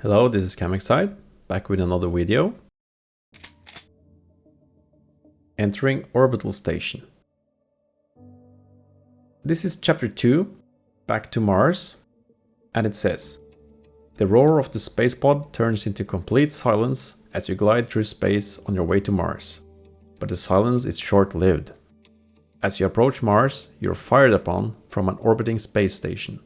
Hello, this is Camaxide, back with another video. Entering Orbital Station. This is chapter 2, Back to Mars, and it says, the roar of the spacepod turns into complete silence as you glide through space on your way to Mars. But the silence is short-lived. As you approach Mars, you're fired upon from an orbiting space station.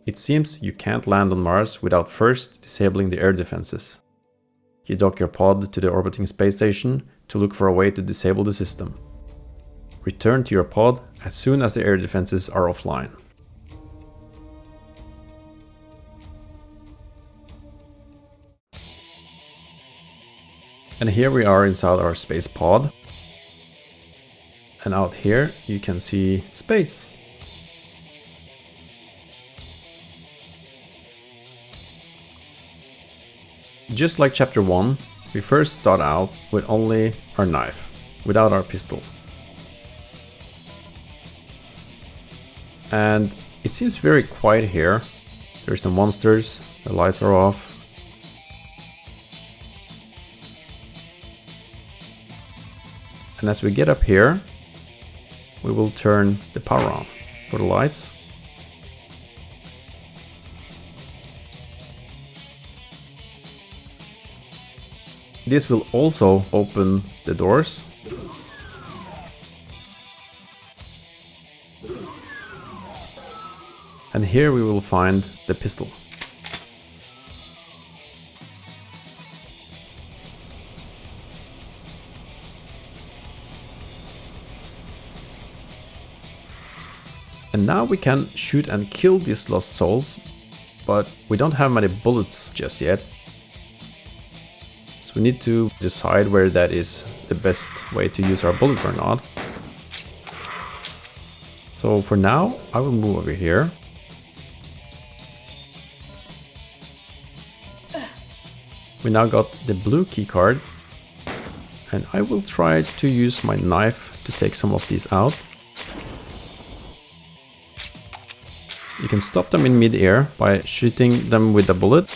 It seems you can't land on Mars without first disabling the air defenses. You dock your pod to the orbiting space station to look for a way to disable the system. Return to your pod as soon as the air defenses are offline. And here we are inside our space pod. And out here you can see space. Just like chapter 1, we first start out with only our knife, without our pistol. And it seems very quiet here. There's no monsters, the lights are off. And as we get up here, we will turn the power on for the lights. This will also open the doors. And here we will find the pistol. And now we can shoot and kill these lost souls, but we don't have many bullets just yet. So we need to decide where that is the best way to use our bullets or not. So for now, I will move over here. We now got the blue keycard, and I will try to use my knife to take some of these out. You can stop them in mid-air by shooting them with a bullet.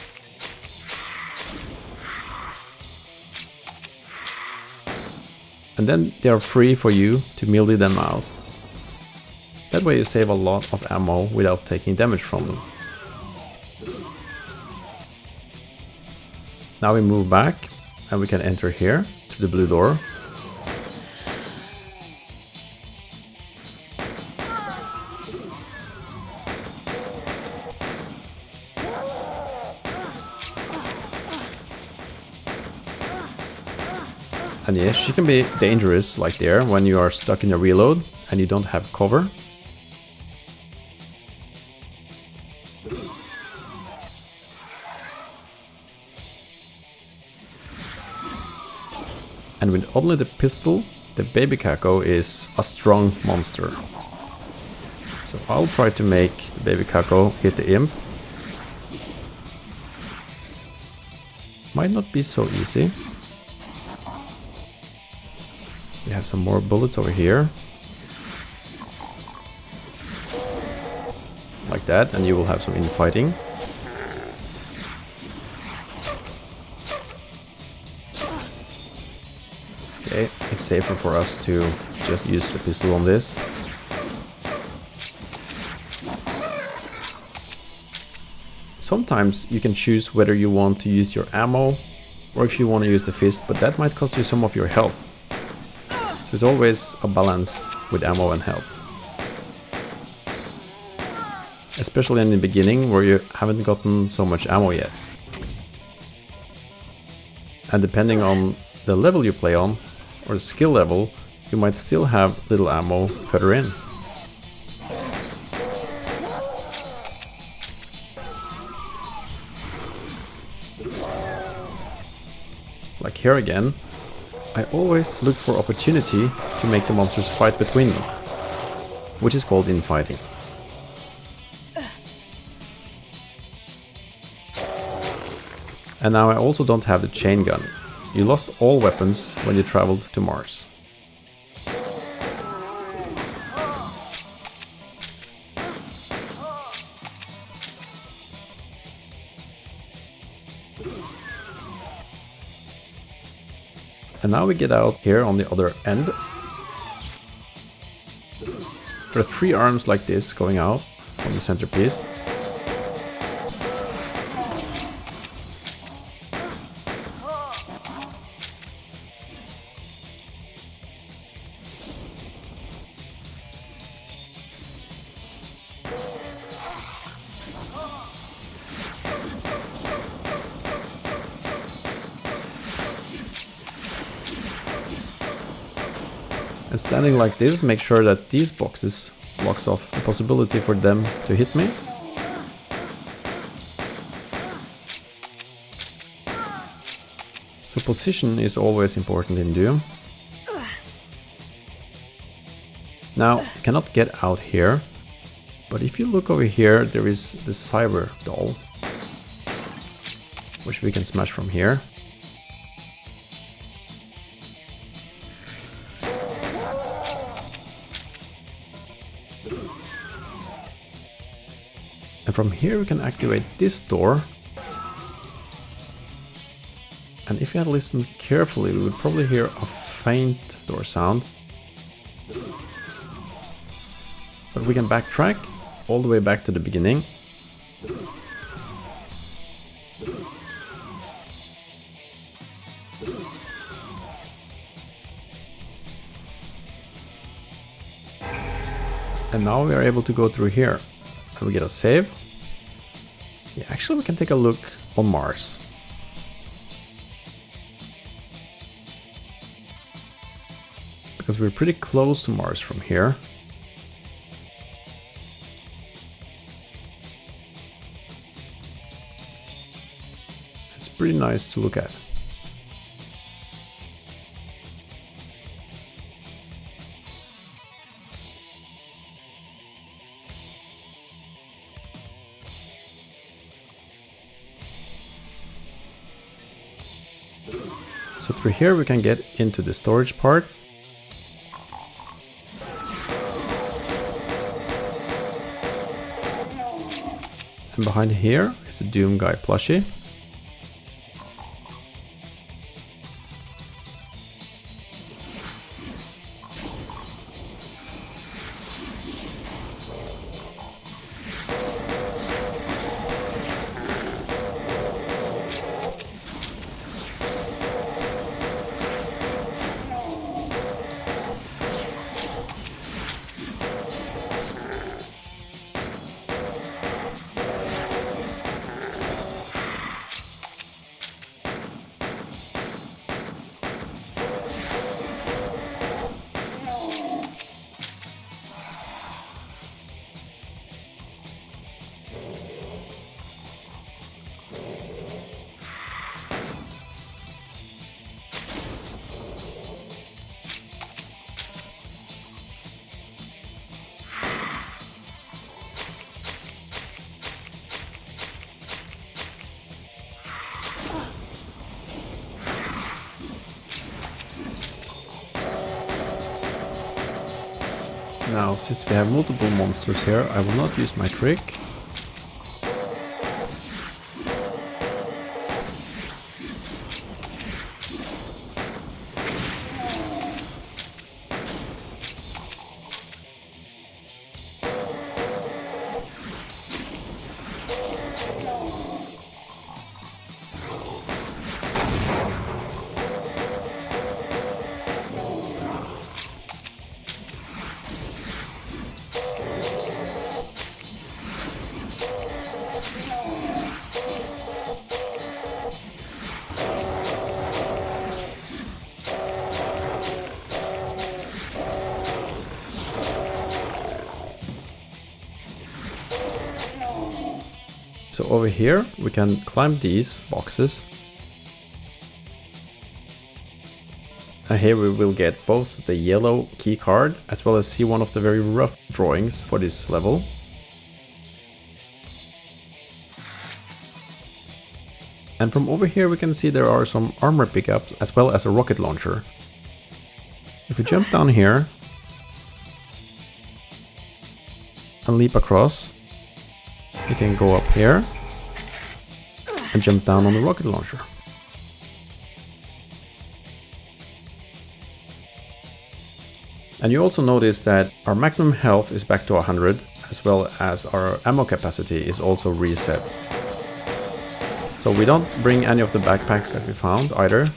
And then they are free for you to melee them out. That way you save a lot of ammo without taking damage from them. Now we move back and we can enter here to the blue door. And yes, she can be dangerous like there when you are stuck in a reload and you don't have cover. And with only the pistol, the baby Caco is a strong monster. So I'll try to make the baby Caco hit the imp. Might not be so easy. We have some more bullets over here. Like that, and you will have some infighting. Okay, it's safer for us to just use the pistol on this. Sometimes you can choose whether you want to use your ammo or if you want to use the fist, but that might cost you some of your health. So it's always a balance with ammo and health. Especially in the beginning where you haven't gotten so much ammo yet. And depending on the level you play on, or the skill level, you might still have little ammo further in. Like here again, I always look for opportunity to make the monsters fight between them, which is called infighting. And now I also don't have the chain gun. You lost all weapons when you traveled to Mars. And now we get out here on the other end. There are 3 arms like this going out on the centerpiece. And standing like this, make sure that these boxes blocks off the possibility for them to hit me. So position is always important in Doom. Now, you cannot get out here, but if you look over here, there is the cyber doll, which we can smash from here. And from here we can activate this door. And if you had listened carefully, we would probably hear a faint door sound. But we can backtrack all the way back to the beginning. And now we are able to go through here. And we get a save. Yeah, actually we can take a look on Mars. Because we're pretty close to Mars from here. It's pretty nice to look at. So through here we can get into the storage part. And behind here is a Doom Guy plushie. Now, since we have multiple monsters here, I will not use my trick. So over here we can climb these boxes. And here we will get both the yellow key card as well as see one of the very rough drawings for this level. And from over here we can see there are some armor pickups as well as a rocket launcher. If we jump down here and leap across, we can go up here and jump down on the rocket launcher. And you also notice that our maximum health is back to 100, as well as our ammo capacity is also reset. So we don't bring any of the backpacks that we found either.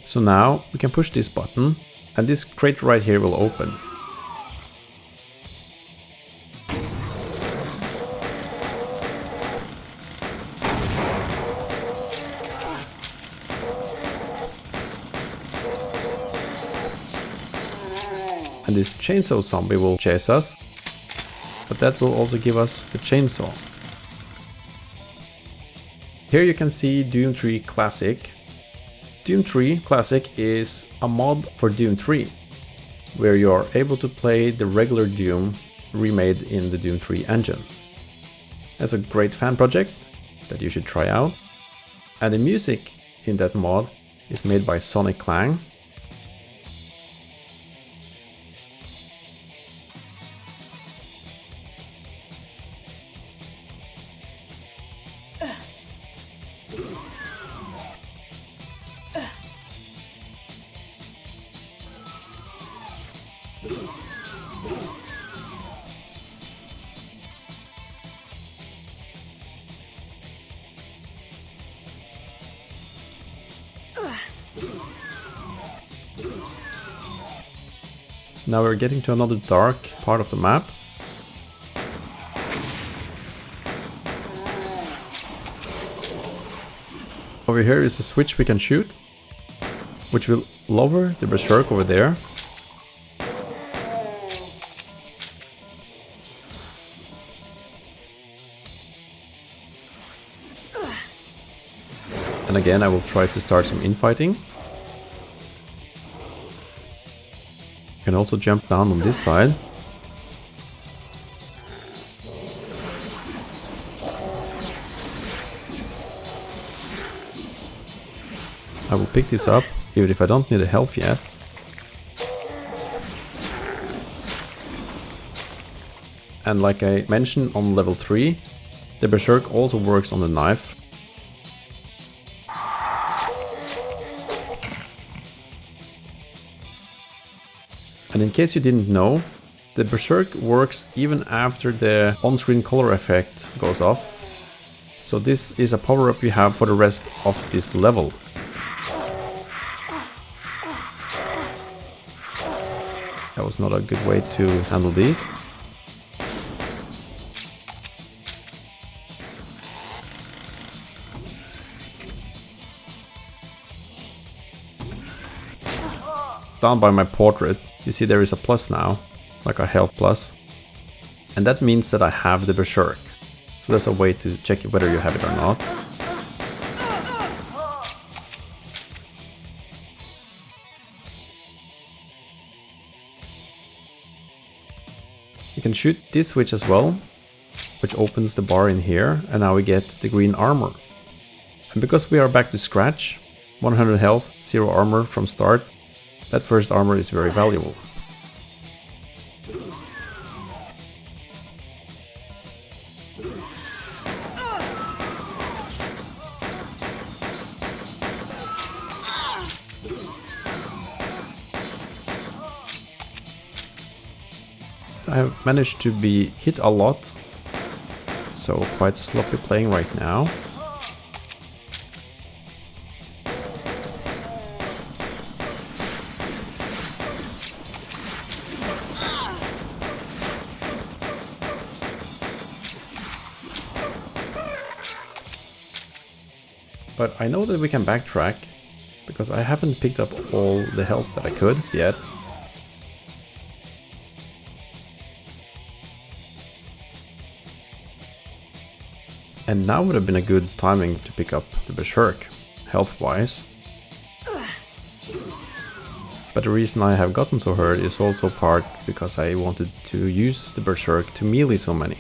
So now we can push this button and this crate right here will open. And this chainsaw zombie will chase us, but that will also give us the chainsaw. Here you can see Doom 3 Classic. Doom 3 Classic is a mod for Doom 3, where you are able to play the regular Doom remade in the Doom 3 engine. It's a great fan project that you should try out. And the music in that mod is made by Sonic Clang. Now we're getting to another dark part of the map. Over here is a switch we can shoot, which will lower the berserk over there. And again I will try to start some infighting. You can also jump down on this side. I will pick this up, even if I don't need a health yet. And like I mentioned on level 3, the berserk also works on the knife. And in case you didn't know, the berserk works even after the on-screen color effect goes off. So this is a power-up you have for the rest of this level. That was not a good way to handle these. Down by my portrait, you see there is a plus now, like a health plus. And that means that I have the berserk. So that's a way to check whether you have it or not. You can shoot this switch as well, which opens the bar in here, and now we get the green armor. And because we are back to scratch, 100 health, 0 armor from start, that first armor is very valuable. I have managed to be hit a lot, so quite sloppy playing right now. But I know that we can backtrack, because I haven't picked up all the health that I could yet. And now would have been a good timing to pick up the berserk, health-wise. But the reason I have gotten so hurt is also part because I wanted to use the berserk to melee so many.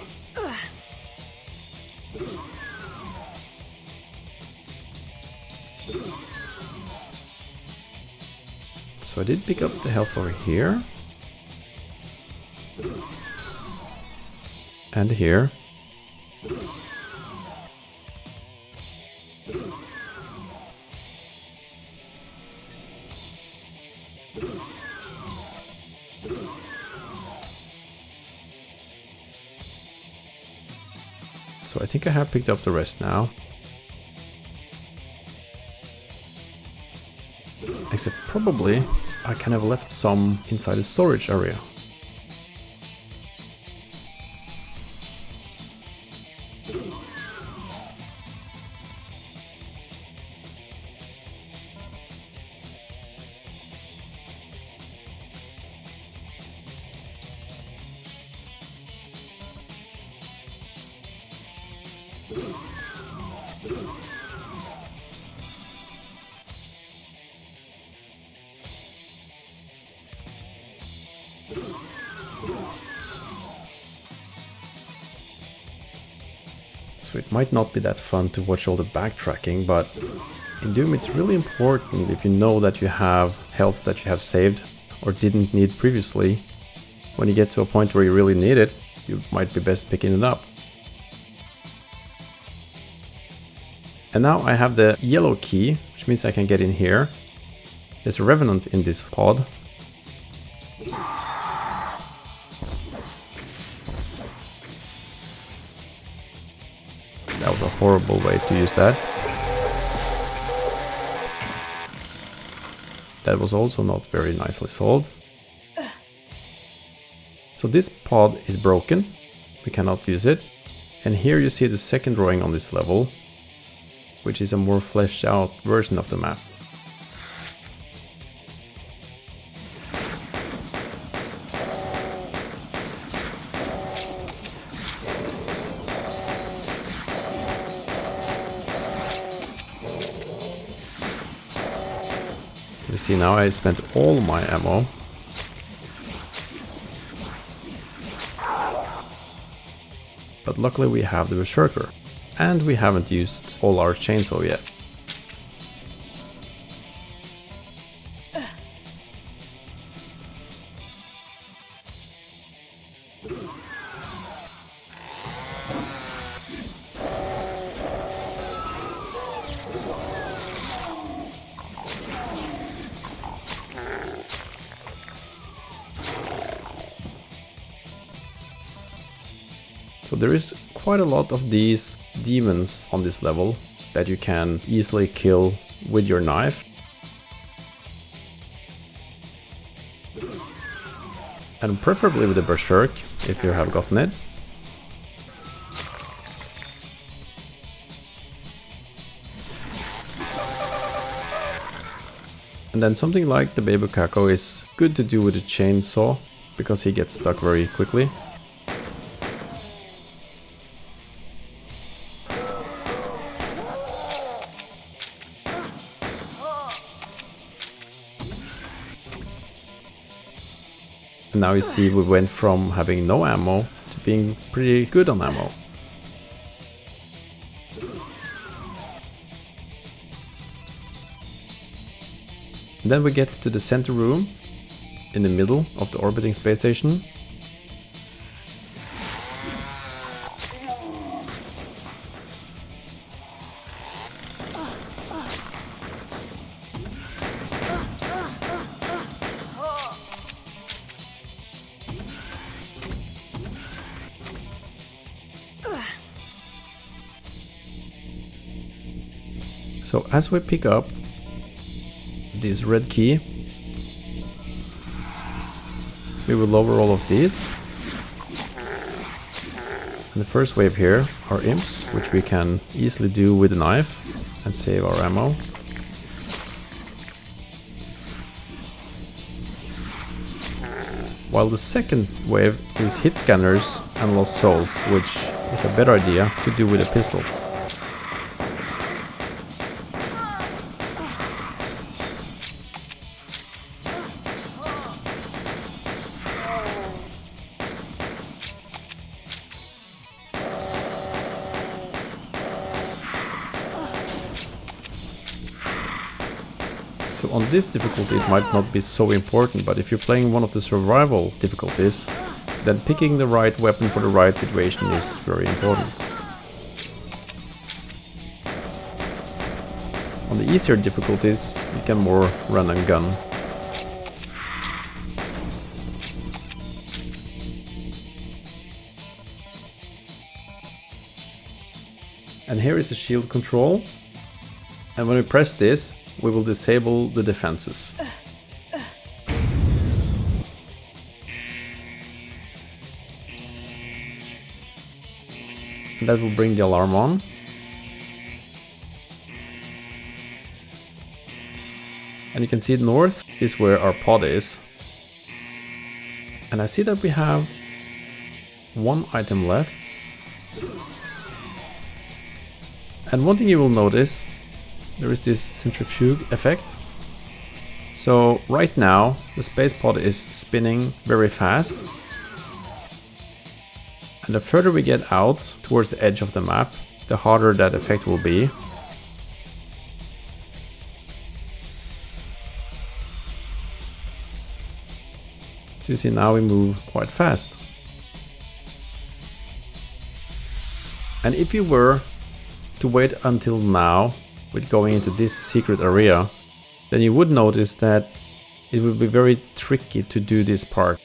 So I did pick up the health over here. And here. So I think I have picked up the rest now. Except probably I can have left some inside the storage area. So it might not be that fun to watch all the backtracking, but in Doom it's really important if you know that you have health that you have saved or didn't need previously. When you get to a point where you really need it, you might be best picking it up. And now I have the yellow key, which means I can get in here. There's a revenant in this pod. That was a horrible way to use that. That was also not very nicely solved. So this pod is broken. We cannot use it. And here you see the second drawing on this level, which is a more fleshed out version of the map. You see now I spent all my ammo. But luckily we have the Berserker. And we haven't used all our chainsaw yet. So there is quite a lot of these demons on this level that you can easily kill with your knife. And preferably with the Berserk, if you have gotten it. And then something like the Baby Kako is good to do with a chainsaw, because he gets stuck very quickly. And now you see we went from having no ammo to being pretty good on ammo. And then we get to the center room in the middle of the orbiting space station. So as we pick up this red key, we will lower all of these. And the first wave here are imps, which we can easily do with a knife and save our ammo. While the second wave is hit scanners and lost souls, which is a better idea to do with a pistol. So on this difficulty it might not be so important, but if you're playing one of the survival difficulties, then picking the right weapon for the right situation is very important. On the easier difficulties, you can more run and gun. And here is the shield control. And when we press this, we will disable the defenses. And that will bring the alarm on. And you can see north is where our pod is. And I see that we have one item left. And one thing you will notice, there is this centrifuge effect. So right now the space pod is spinning very fast. And the further we get out towards the edge of the map, the harder that effect will be. So you see now we move quite fast. And if you were to wait until now with going into this secret area, then you would notice that it would be very tricky to do this part.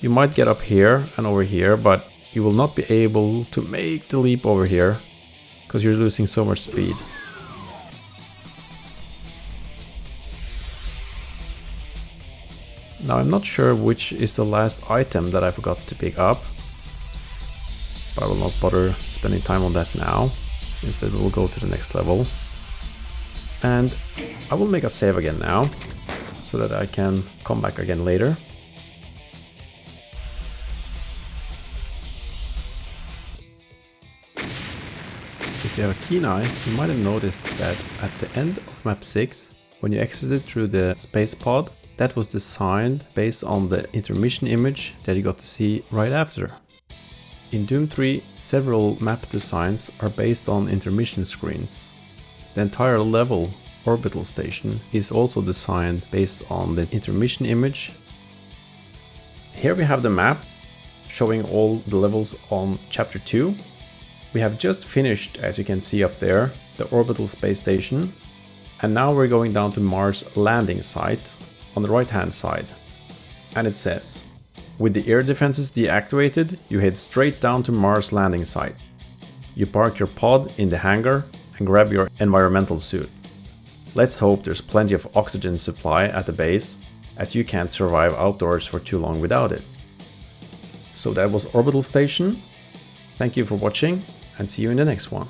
You might get up here and over here, but you will not be able to make the leap over here because you're losing so much speed. Now I'm not sure which is the last item that I forgot to pick up, but I will not bother spending time on that now. Instead we'll go to the next level. And I will make a save again now, so that I can come back again later. If you have a keen eye, you might have noticed that at the end of map 6, when you exited through the space pod, that was designed based on the intermission image that you got to see right after. In Doom 3, several map designs are based on intermission screens. The entire level, Orbital Station, is also designed based on the intermission image. Here we have the map showing all the levels on Chapter 2. We have just finished, as you can see up there, the Orbital Space Station. And now we're going down to Mars landing site on the right hand side. And it says, with the air defenses deactivated, you head straight down to Mars landing site. You park your pod in the hangar and grab your environmental suit. Let's hope there's plenty of oxygen supply at the base, as you can't survive outdoors for too long without it. So that was Orbital Station. Thank you for watching and see you in the next one.